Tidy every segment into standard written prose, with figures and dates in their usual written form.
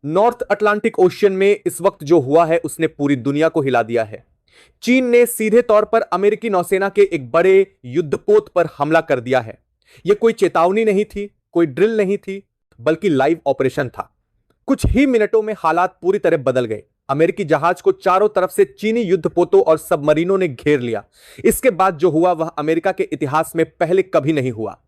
North Atlantic ocean में इस वक्त जो हुआ है उसने पूरी दुनिया को हिला दिया है। चीन ने सीधे तौर पर अमेरिकी नौसेना के एक बड़े युद्धपोत पर हमला कर दिया है। यह कोई चेतावनी नहीं थी, कोई ड्रिल नहीं थी, बल्कि लाइव ऑपरेशन था। कुछ ही मिनटों में हालात पूरी तरह बदल गए। अमेरिकी जहाज को चारों तरफ से चीनी युद्धपोतों और सबमरीनों ने घेर लिया। इसके बाद जो हुआ वह अमेरिका के इतिहास में पहले कभी नहीं हुआ।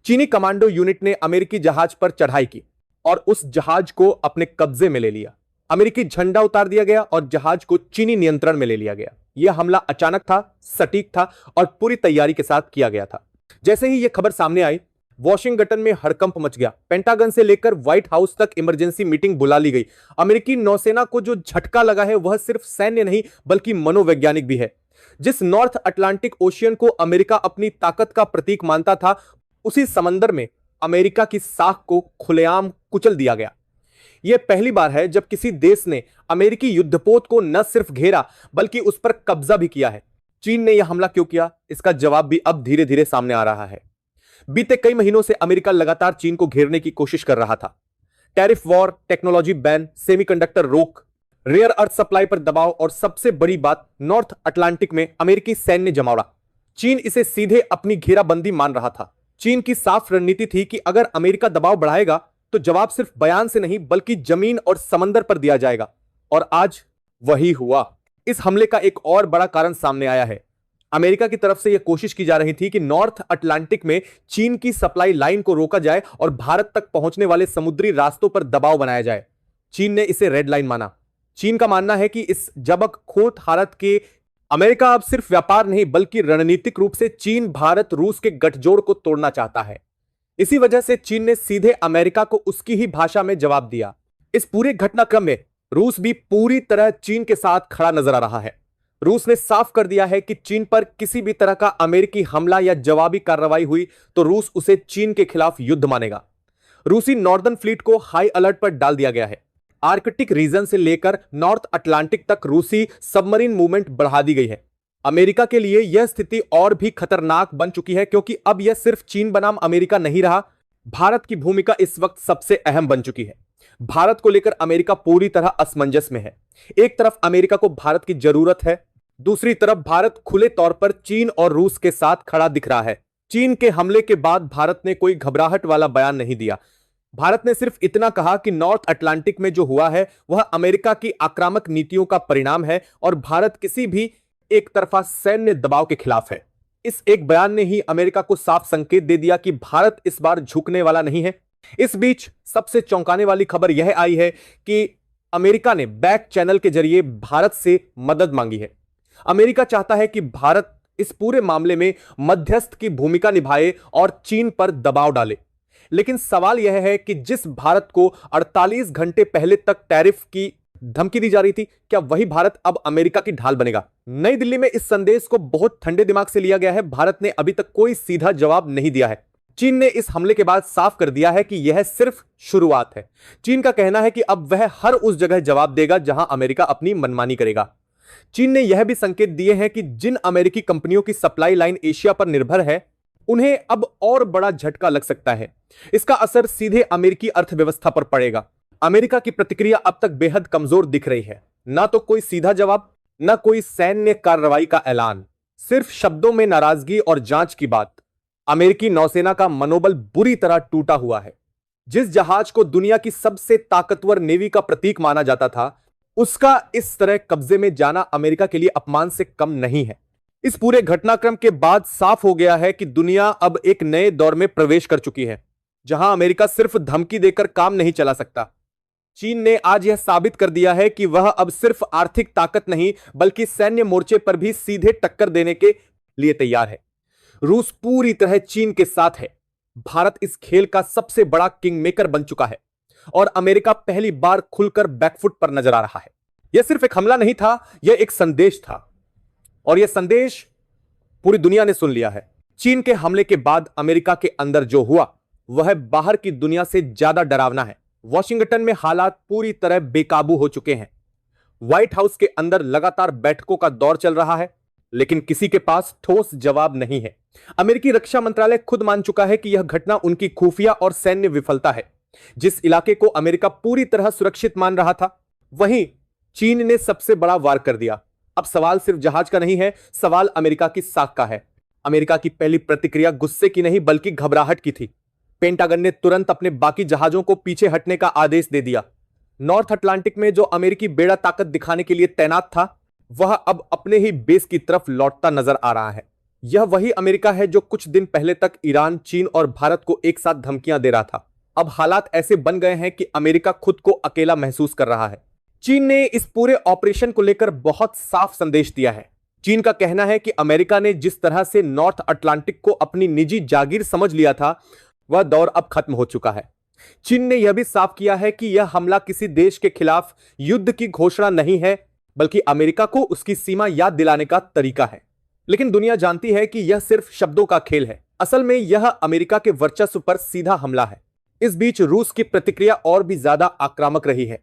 चीनी कमांडो यूनिट ने अमेरिकी जहाज पर चढ़ाई की और उस जहाज को अपने कब्जे में ले लिया। अमेरिकी झंडा उतार दिया गया और जहाज को चीनी नियंत्रण में ले लिया गया। यह हमला अचानक था, सटीक था और पूरी तैयारी के साथ किया गया था। जैसे ही यह खबर सामने आई, वॉशिंगटन में हड़कंप मच गया। पेंटागन से लेकर व्हाइट हाउस तक इमरजेंसी मीटिंग बुला ली गई। अमेरिकी नौसेना को जो झटका लगा है वह सिर्फ सैन्य नहीं बल्कि मनोवैज्ञानिक भी है। जिस नॉर्थ अटलांटिक ओशियन को अमेरिका अपनी ताकत का प्रतीक मानता था, उसी समंदर में अमेरिका की साख को खुलेआम कुचल दिया गया। यह पहली बार है जब किसी देश ने अमेरिकी युद्धपोत को न सिर्फ घेरा बल्कि उस पर कब्जा भी किया है। चीन ने यह हमला क्यों किया, इसका जवाब भी अब धीरे धीरे सामने आ रहा है। बीते कई महीनों से अमेरिका लगातार चीन को घेरने की कोशिश कर रहा था। Tariff war, technology ban, semiconductor रोक, रेयर अर्थ सप्लाई पर दबाव और सबसे बड़ी बात, नॉर्थ अटलांटिक में अमेरिकी सैन्य जमावड़ा। चीन इसे सीधे अपनी घेराबंदी मान रहा था। चीन की साफ रणनीति थी कि अगर अमेरिका दबाव बढ़ाएगा तो जवाब सिर्फ बयान से नहीं बल्कि जमीन और समंदर पर दिया जाएगा। और आज वही हुआ। इस हमले का एक और बड़ा कारण सामने आया है। अमेरिका की तरफ से यह कोशिश की जा रही थी कि नॉर्थ अटलांटिक में चीन की सप्लाई लाइन को रोका जाए और भारत तक पहुंचने वाले समुद्री रास्तों पर दबाव बनाया जाए। चीन ने इसे रेड लाइन माना। चीन का मानना है कि इस जबक खोत हालत के अमेरिका अब सिर्फ व्यापार नहीं बल्कि रणनीतिक रूप से चीन, भारत, रूस के गठजोड़ को तोड़ना चाहता है। इसी वजह से चीन ने सीधे अमेरिका को उसकी ही भाषा में जवाब दिया। इस पूरे घटनाक्रम में रूस भी पूरी तरह चीन के साथ खड़ा नजर आ रहा है। रूस ने साफ कर दिया है कि चीन पर किसी भी तरह का अमेरिकी हमला या जवाबी कार्रवाई हुई तो रूस उसे चीन के खिलाफ युद्ध मानेगा। रूसी नॉर्दर्न फ्लीट को हाई अलर्ट पर डाल दिया गया है। आर्कटिक रीजन से लेकर नॉर्थ अटलांटिक तक रूसी सबमरीन मूवमेंट बढ़ा दी गई है। अमेरिका के लिए यह स्थिति और भी खतरनाक बन चुकी है क्योंकि अब यह सिर्फ चीन बनाम अमेरिका नहीं रहा। भारत की भूमिका इस वक्त सबसे अहम बन चुकी है। भारत को लेकर अमेरिका पूरी तरह असमंजस में है। एक तरफ अमेरिका को भारत की जरूरत है, दूसरी तरफ भारत खुले तौर पर चीन और रूस के साथ खड़ा दिख रहा है। चीन के हमले के बाद भारत ने कोई घबराहट वाला बयान नहीं दिया। भारत ने सिर्फ इतना कहा कि नॉर्थ अटलांटिक में जो हुआ है वह अमेरिका की आक्रामक नीतियों का परिणाम है और भारत किसी भी एक तरफा सैन्य दबाव के खिलाफ है। इस एक बयान ने ही अमेरिका को साफ संकेत दे दिया कि भारत इस बार झुकने वाला नहीं है। इस बीच सबसे चौंकाने वाली खबर यह आई है कि अमेरिका ने बैक चैनल के जरिए भारत से मदद मांगी है। अमेरिका चाहता है कि भारत इस पूरे मामले में मध्यस्थ की भूमिका निभाए और चीन पर दबाव डाले। लेकिन सवाल यह है कि जिस भारत को 48 घंटे पहले तक टैरिफ की धमकी दी जा रही थी, क्या वही भारत अब अमेरिका की ढाल बनेगा? नई दिल्ली में इस संदेश को बहुत ठंडे दिमाग से लिया गया है। भारत ने अभी तक कोई सीधा जवाब नहीं दिया है। चीन ने इस हमले के बाद साफ कर दिया है कि यह सिर्फ शुरुआत है। चीन का कहना है कि अब वह हर उस जगह जवाब देगा जहां अमेरिका अपनी मनमानी करेगा। चीन ने यह भी संकेत दिए हैं कि जिन अमेरिकी कंपनियों की सप्लाई लाइन एशिया पर निर्भर है, उन्हें अब और बड़ा झटका लग सकता है। इसका असर सीधे अमेरिकी अर्थव्यवस्था पर पड़ेगा। अमेरिका की प्रतिक्रिया अब तक बेहद कमजोर दिख रही है। ना तो कोई सीधा जवाब, ना कोई सैन्य कार्रवाई का ऐलान, सिर्फ शब्दों में नाराजगी और जांच की बात। अमेरिकी नौसेना का मनोबल बुरी तरह टूटा हुआ है। जिस जहाज को दुनिया की सबसे ताकतवर नेवी का प्रतीक माना जाता था, उसका इस तरह कब्जे में जाना अमेरिका के लिए अपमान से कम नहीं है। इस पूरे घटनाक्रम के बाद साफ हो गया है कि दुनिया अब एक नए दौर में प्रवेश कर चुकी है, जहां अमेरिका सिर्फ धमकी देकर काम नहीं चला सकता। चीन ने आज यह साबित कर दिया है कि वह अब सिर्फ आर्थिक ताकत नहीं बल्कि सैन्य मोर्चे पर भी सीधे टक्कर देने के लिए तैयार है। रूस पूरी तरह चीन के साथ है। भारत इस खेल का सबसे बड़ा किंग मेकर बन चुका है और अमेरिका पहली बार खुलकर बैकफुट पर नजर आ रहा है। यह सिर्फ एक हमला नहीं था, यह एक संदेश था और यह संदेश पूरी दुनिया ने सुन लिया है। चीन के हमले के बाद अमेरिका के अंदर जो हुआ वह बाहर की दुनिया से ज्यादा डरावना है। वॉशिंगटन में हालात पूरी तरह बेकाबू हो चुके हैं। व्हाइट हाउस के अंदर लगातार बैठकों का दौर चल रहा है, लेकिन किसी के पास ठोस जवाब नहीं है। अमेरिकी रक्षा मंत्रालय खुद मान चुका है कि यह घटना उनकी खुफिया और सैन्य विफलता है। जिस इलाके को अमेरिका पूरी तरह सुरक्षित मान रहा था, वहीं चीन ने सबसे बड़ा वार कर दिया। अब सवाल सिर्फ जहाज का नहीं है, सवाल अमेरिका की साख का है। अमेरिका की पहली प्रतिक्रिया गुस्से की नहीं बल्कि घबराहट की थी। पेंटागन ने तुरंत अपने बाकी जहाजों को पीछे हटने का आदेश दे दिया। नॉर्थ अटलांटिक में जो अमेरिकी बेड़ा ताकत दिखाने के लिए तैनात था, वह अब अपने ही बेस की तरफ लौटता नजर आ रहा है। यह वही अमेरिका है जो कुछ दिन पहले तक ईरान, चीन और भारत को एक साथ धमकियां दे रहा था। अब हालात ऐसे बन गए हैं कि अमेरिका खुद को अकेला महसूस कर रहा है। चीन ने इस पूरे ऑपरेशन को लेकर बहुत साफ संदेश दिया है। चीन का कहना है कि अमेरिका ने जिस तरह से नॉर्थ अटलांटिक को अपनी निजी जागीर समझ लिया था, वह दौर अब खत्म हो चुका है। चीन ने यह भी साफ किया है कि यह हमला किसी देश के खिलाफ युद्ध की घोषणा नहीं है, बल्कि अमेरिका को उसकी सीमा याद दिलाने का तरीका है। लेकिन दुनिया जानती है कि यह सिर्फ शब्दों का खेल है। असल में यह अमेरिका के वर्चस्व पर सीधा हमला है। इस बीच रूस की प्रतिक्रिया और भी ज्यादा आक्रामक रही है।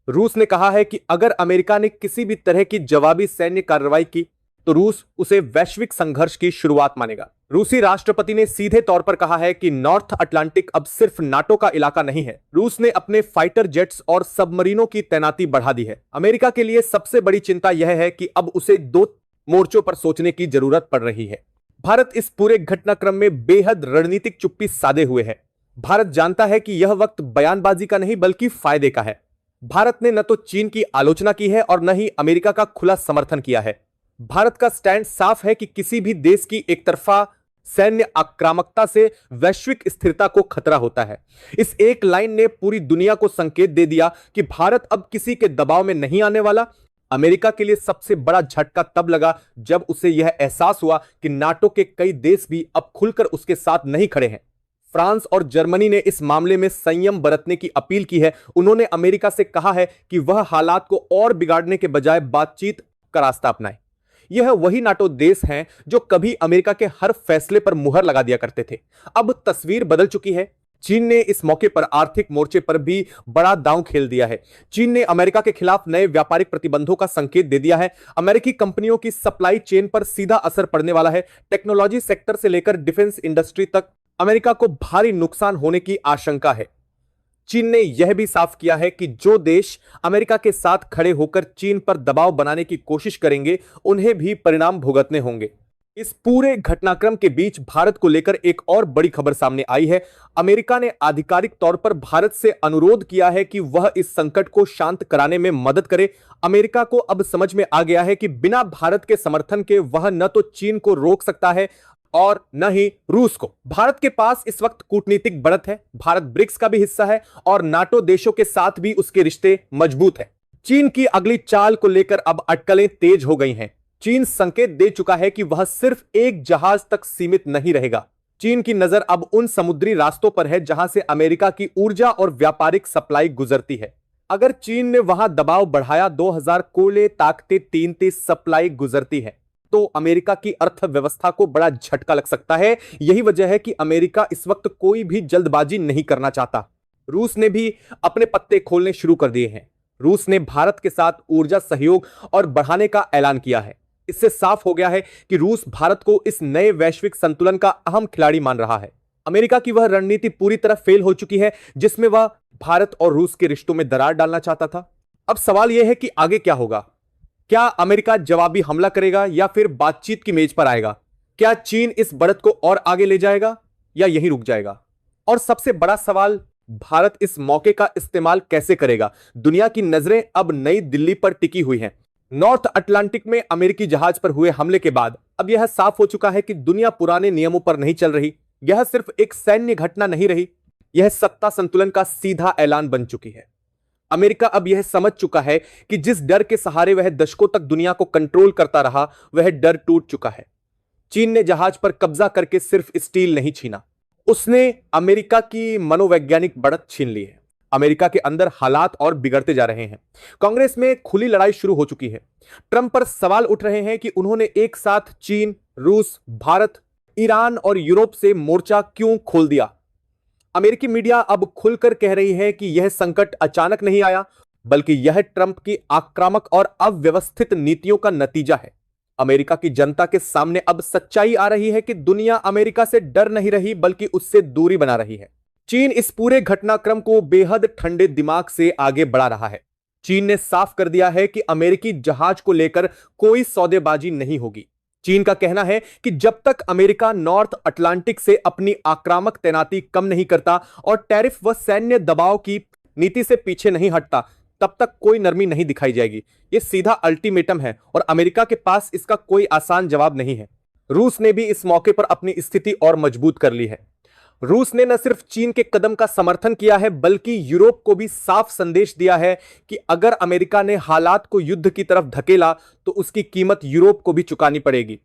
रूस ने कहा है कि अगर अमेरिका ने किसी भी तरह की जवाबी सैन्य कार्रवाई की तो रूस उसे वैश्विक संघर्ष की शुरुआत मानेगा। रूसी राष्ट्रपति ने सीधे तौर पर कहा है कि नॉर्थ अटलांटिक अब सिर्फ नाटो का इलाका नहीं है। रूस ने अपने फाइटर जेट्स और सबमरीनों की तैनाती बढ़ा दी है। अमेरिका के लिए सबसे बड़ी चिंता यह है कि अब उसे दो मोर्चों पर सोचने की जरूरत पड़ रही है। भारत इस पूरे घटनाक्रम में बेहद रणनीतिक चुप्पी साधे हुए है। भारत जानता है कि यह वक्त बयानबाजी का नहीं बल्कि फायदे का है। भारत ने न तो चीन की आलोचना की है और न ही अमेरिका का खुला समर्थन किया है। भारत का स्टैंड साफ है कि किसी भी देश की एक तरफा सैन्य आक्रामकता से वैश्विक स्थिरता को खतरा होता है। इस एक लाइन ने पूरी दुनिया को संकेत दे दिया कि भारत अब किसी के दबाव में नहीं आने वाला। अमेरिका के लिए सबसे बड़ा झटका तब लगा जब उसे यह एहसास हुआ कि नाटो के कई देश भी अब खुलकर उसके साथ नहीं खड़े हैं। फ्रांस और जर्मनी ने इस मामले में संयम बरतने की अपील की है। उन्होंने अमेरिका से कहा है कि वह हालात को और बिगाड़ने के बजाय बातचीत का रास्ता अपनाए। यह वही नाटो देश हैं जो कभी अमेरिका के हर फैसले पर मुहर लगा दिया करते थे। अब तस्वीर बदल चुकी है। चीन ने इस मौके पर आर्थिक मोर्चे पर भी बड़ा दांव खेल दिया है। चीन ने अमेरिका के खिलाफ नए व्यापारिक प्रतिबंधों का संकेत दे दिया है। अमेरिकी कंपनियों की सप्लाई चेन पर सीधा असर पड़ने वाला है। टेक्नोलॉजी सेक्टर से लेकर डिफेंस इंडस्ट्री तक अमेरिका को भारी नुकसान होने की आशंका है। चीन ने यह भी साफ किया है कि जो देश अमेरिका के साथ खड़े होकर चीन पर दबाव बनाने की कोशिश करेंगे, उन्हें भी परिणाम भुगतने होंगे। इस पूरे घटनाक्रम के बीच भारत को लेकर एक और बड़ी खबर सामने आई है। अमेरिका ने आधिकारिक तौर पर भारत से अनुरोध किया है कि वह इस संकट को शांत कराने में मदद करे। अमेरिका को अब समझ में आ गया है कि बिना भारत के समर्थन के वह न तो चीन को रोक सकता है और न ही रूस को। भारत के पास इस वक्त कूटनीतिक बढ़त है। भारत ब्रिक्स का भी हिस्सा है और नाटो देशों के साथ भी उसके रिश्ते मजबूत हैं। चीन की अगली चाल को लेकर अब अटकलें तेज हो गई हैं। चीन संकेत दे चुका है कि वह सिर्फ एक जहाज तक सीमित नहीं रहेगा। चीन की नजर अब उन समुद्री रास्तों पर है जहां से अमेरिका की ऊर्जा और व्यापारिक सप्लाई गुजरती है। अगर चीन ने वहां दबाव बढ़ाया, 2000 कोयले ताकते 3 सप्लाई गुजरती है, तो अमेरिका की अर्थव्यवस्था को बड़ा झटका लग सकता है। यही वजह है कि अमेरिका इस वक्त कोई भी जल्दबाजी नहीं करना चाहता। रूस ने भी अपने पत्ते खोलने शुरू कर दिए हैं। रूस ने भारत के साथ ऊर्जा सहयोग और बढ़ाने का ऐलान किया है। इससे साफ हो गया है कि रूस भारत को इस नए वैश्विक संतुलन का अहम खिलाड़ी मान रहा है। अमेरिका की वह रणनीति पूरी तरह फेल हो चुकी है जिसमें वह भारत और रूस के रिश्तों में दरार डालना चाहता था। अब सवाल यह है कि आगे क्या होगा। क्या अमेरिका जवाबी हमला करेगा या फिर बातचीत की मेज पर आएगा? क्या चीन इस बढ़त को और आगे ले जाएगा या यहीं रुक जाएगा? और सबसे बड़ा सवाल, भारत इस मौके का इस्तेमाल कैसे करेगा? दुनिया की नजरें अब नई दिल्ली पर टिकी हुई हैं। नॉर्थ अटलांटिक में अमेरिकी जहाज पर हुए हमले के बाद अब यह साफ हो चुका है कि दुनिया पुराने नियमों पर नहीं चल रही। यह सिर्फ एक सैन्य घटना नहीं रही, यह सत्ता संतुलन का सीधा ऐलान बन चुकी है। अमेरिका अब यह समझ चुका है कि जिस डर के सहारे वह दशकों तक दुनिया को कंट्रोल करता रहा, वह डर टूट चुका है। चीन ने जहाज पर कब्जा करके सिर्फ स्टील नहीं छीना, उसने अमेरिका की मनोवैज्ञानिक बढ़त छीन ली है। अमेरिका के अंदर हालात और बिगड़ते जा रहे हैं। कांग्रेस में खुली लड़ाई शुरू हो चुकी है। ट्रंप पर सवाल उठ रहे हैं कि उन्होंने एक साथ चीन, रूस, भारत, ईरान और यूरोप से मोर्चा क्यों खोल दिया। अमेरिकी मीडिया अब खुलकर कह रही है कि यह संकट अचानक नहीं आया, बल्कि यह ट्रंप की आक्रामक और अव्यवस्थित नीतियों का नतीजा है। अमेरिका की जनता के सामने अब सच्चाई आ रही है कि दुनिया अमेरिका से डर नहीं रही बल्कि उससे दूरी बना रही है। चीन इस पूरे घटनाक्रम को बेहद ठंडे दिमाग से आगे बढ़ा रहा है। चीन ने साफ कर दिया है कि अमेरिकी जहाज को लेकर कोई सौदेबाजी नहीं होगी। चीन का कहना है कि जब तक अमेरिका नॉर्थ अटलांटिक से अपनी आक्रामक तैनाती कम नहीं करता और टैरिफ व सैन्य दबाव की नीति से पीछे नहीं हटता, तब तक कोई नरमी नहीं दिखाई जाएगी। यह सीधा अल्टीमेटम है और अमेरिका के पास इसका कोई आसान जवाब नहीं है। रूस ने भी इस मौके पर अपनी स्थिति और मजबूत कर ली है। रूस ने न सिर्फ चीन के कदम का समर्थन किया है, बल्कि यूरोप को भी साफ संदेश दिया है कि अगर अमेरिका ने हालात को युद्ध की तरफ धकेला तो उसकी कीमत यूरोप को भी चुकानी पड़ेगी।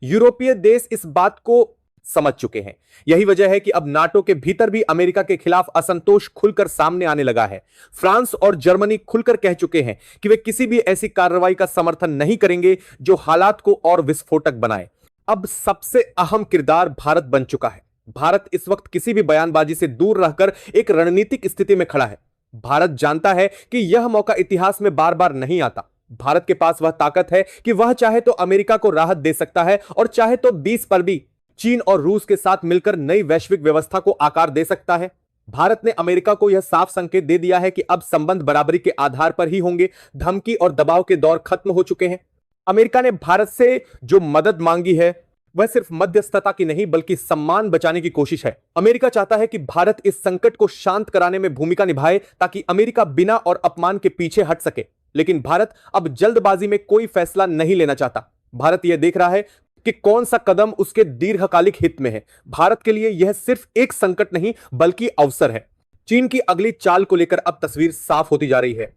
यूरोपीय देश इस बात को समझ चुके हैं। यही वजह है कि अब नाटो के भीतर भी अमेरिका के खिलाफ असंतोष खुलकर सामने आने लगा है। फ्रांस और जर्मनी खुलकर कह चुके हैं कि वे किसी भी ऐसी कार्रवाई का समर्थन नहीं करेंगे जो हालात को और विस्फोटक बनाए। अब सबसे अहम किरदार भारत बन चुका है। भारत इस वक्त किसी भी बयानबाजी से दूर रहकर एक रणनीतिक स्थिति में खड़ा है। भारत जानता है कि यह मौका इतिहास में बार बार नहीं आता। भारत के पास वह ताकत है कि वह चाहे तो अमेरिका को राहत दे सकता है और चाहे तो 20 पर भी चीन और रूस के साथ मिलकर नई वैश्विक व्यवस्था को आकार दे सकता है। भारत ने अमेरिका को यह साफ संकेत दे दिया है कि अब संबंध बराबरी के आधार पर ही होंगे। धमकी और दबाव के दौर खत्म हो चुके हैं। अमेरिका ने भारत से जो मदद मांगी है वह सिर्फ मध्यस्थता की नहीं बल्कि सम्मान बचाने की कोशिश है। अमेरिका चाहता है कि भारत इस संकट को शांत कराने में भूमिका निभाए ताकि अमेरिका बिना और अपमान के पीछे हट सके। लेकिन भारत अब जल्दबाजी में कोई फैसला नहीं लेना चाहता। भारत यह देख रहा है कि कौन सा कदम उसके दीर्घकालिक हित में है। भारत के लिए यह सिर्फ एक संकट नहीं बल्कि अवसर है। चीन की अगली चाल को लेकर अब तस्वीर साफ होती जा रही है।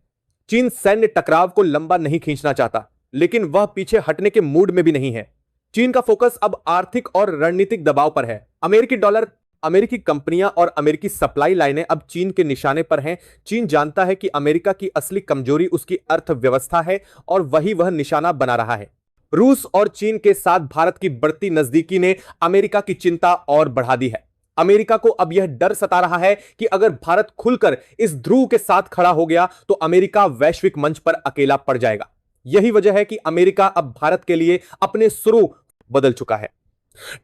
चीन सैन्य टकराव को लंबा नहीं खींचना चाहता, लेकिन वह पीछे हटने के मूड में भी नहीं है। चीन का फोकस अब आर्थिक और रणनीतिक दबाव पर है। अमेरिकी डॉलर, अमेरिकी कंपनियां और अमेरिकी सप्लाई लाइनें अब चीन के निशाने पर हैं। चीन जानता है कि अमेरिका की असली कमजोरी उसकी अर्थव्यवस्था है और वही वह निशाना बना रहा है। रूस और चीन के साथ भारत की बढ़ती नजदीकी ने अमेरिका की चिंता और बढ़ा दी है। अमेरिका को अब यह डर सता रहा है कि अगर भारत खुलकर इस ध्रुव के साथ खड़ा हो गया तो अमेरिका वैश्विक मंच पर अकेला पड़ जाएगा। यही वजह है कि अमेरिका अब भारत के लिए अपने स्वरूप बदल चुका है।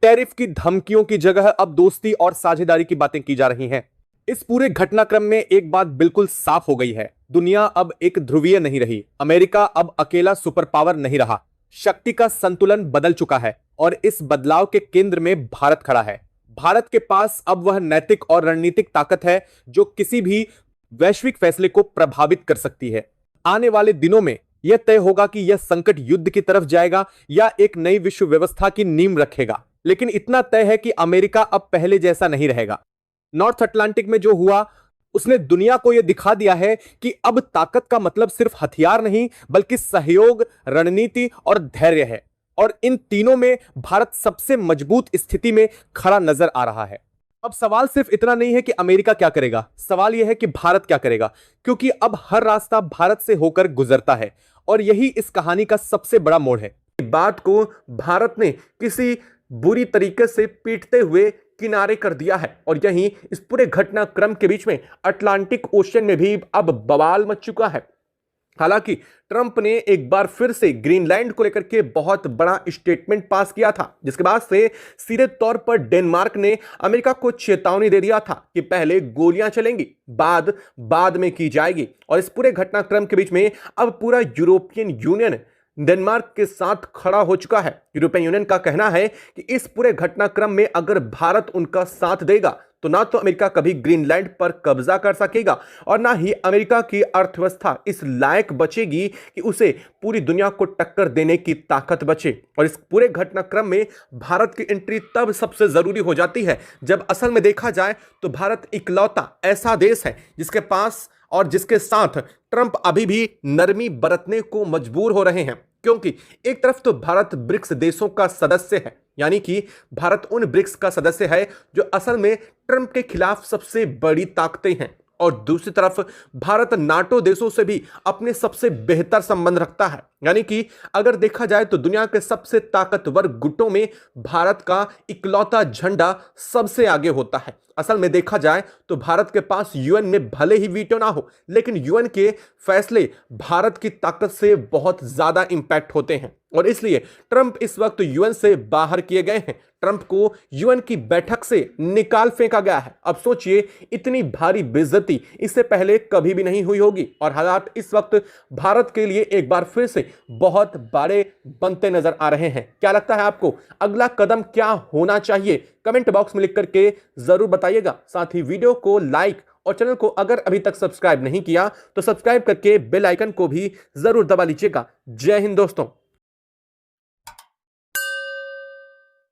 टैरिफ की धमकियों की जगह अब दोस्ती और साझेदारी की बातें की जा रही हैं। इस पूरे घटनाक्रम में एक बात बिल्कुल साफ हो गई है। दुनिया अब एक ध्रुवीय नहीं रही। अमेरिका अब अकेला सुपर पावर नहीं रहा। शक्ति का संतुलन बदल चुका है और इस बदलाव के केंद्र में भारत खड़ा है। भारत के पास अब वह नैतिक और रणनीतिक ताकत है जो किसी भी वैश्विक फैसले को प्रभावित कर सकती है। आने वाले दिनों में यह तय होगा कि यह संकट युद्ध की तरफ जाएगा या एक नई विश्व व्यवस्था की नींव रखेगा। लेकिन इतना तय है कि अमेरिका अब पहले जैसा नहीं रहेगा। नॉर्थ अटलांटिक में जो हुआ उसने दुनिया को यह दिखा दिया है कि अब ताकत का मतलब सिर्फ हथियार नहीं बल्कि सहयोग, रणनीति और धैर्य है। और इन तीनों में भारत सबसे मजबूत स्थिति में खड़ा नजर आ रहा है। अब सवाल सिर्फ इतना नहीं है कि अमेरिका क्या करेगा, सवाल यह है कि भारत क्या करेगा, क्योंकि अब हर रास्ता भारत से होकर गुजरता है और यही इस कहानी का सबसे बड़ा मोड़ है। बात को भारत ने किसी बुरी तरीके से पीटते हुए किनारे कर दिया है और यही इस पूरे घटनाक्रम के बीच में अटलांटिक ओशन में भी अब बवाल मच चुका है। हालांकि ट्रंप ने एक बार फिर से ग्रीनलैंड को लेकर के बहुत बड़ा स्टेटमेंट पास किया था, जिसके बाद से सीधे तौर पर डेनमार्क ने अमेरिका को चेतावनी दे दिया था कि पहले गोलियां चलेंगी, बाद में की जाएगी। और इस पूरे घटनाक्रम के बीच में अब पूरा यूरोपियन यूनियन डेनमार्क के साथ खड़ा हो चुका है। यूरोपियन यूनियन का कहना है कि इस पूरे घटनाक्रम में अगर भारत उनका साथ देगा तो ना तो अमेरिका कभी ग्रीनलैंड पर कब्जा कर सकेगा और ना ही अमेरिका की अर्थव्यवस्था इस लायक बचेगी कि उसे पूरी दुनिया को टक्कर देने की ताकत बचे। और इस पूरे घटनाक्रम में भारत की एंट्री तब सबसे जरूरी हो जाती है जब असल में देखा जाए तो भारत इकलौता ऐसा देश है जिसके पास और जिसके साथ ट्रंप अभी भी नरमी बरतने को मजबूर हो रहे हैं। क्योंकि एक तरफ तो भारत ब्रिक्स देशों का सदस्य है, यानी कि भारत उन ब्रिक्स का सदस्य है जो असल में ट्रंप के खिलाफ सबसे बड़ी ताकतें हैं, और दूसरी तरफ भारत नाटो देशों से भी अपने सबसे बेहतर संबंध रखता है। यानी कि अगर देखा जाए तो दुनिया के सबसे ताकतवर गुटों में भारत का इकलौता झंडा सबसे आगे होता है। असल में देखा जाए तो भारत के पास यूएन में भले ही वीटो ना हो, लेकिन यूएन के फैसले भारत की ताकत से बहुत ज्यादा इंपैक्ट होते हैं और इसलिए ट्रंप इस वक्त यूएन से बाहर किए गए हैं। ट्रंप को यूएन की बैठक से निकाल फेंका गया है। अब सोचिए, इतनी भारी बेइज्जती इससे पहले कभी भी नहीं हुई होगी और हालात इस वक्त भारत के लिए एक बार फिर से बहुत बड़े बनते नजर आ रहे हैं। क्या लगता है आपको, अगला कदम क्या होना चाहिए? कमेंट बॉक्स में लिख करके जरूर बताइएगा। साथ ही वीडियो को लाइक और चैनल को अगर अभी तक सब्सक्राइब नहीं किया तो सब्सक्राइब करके बेल आइकन को भी जरूर दबा लीजिएगा। जय हिंद दोस्तों।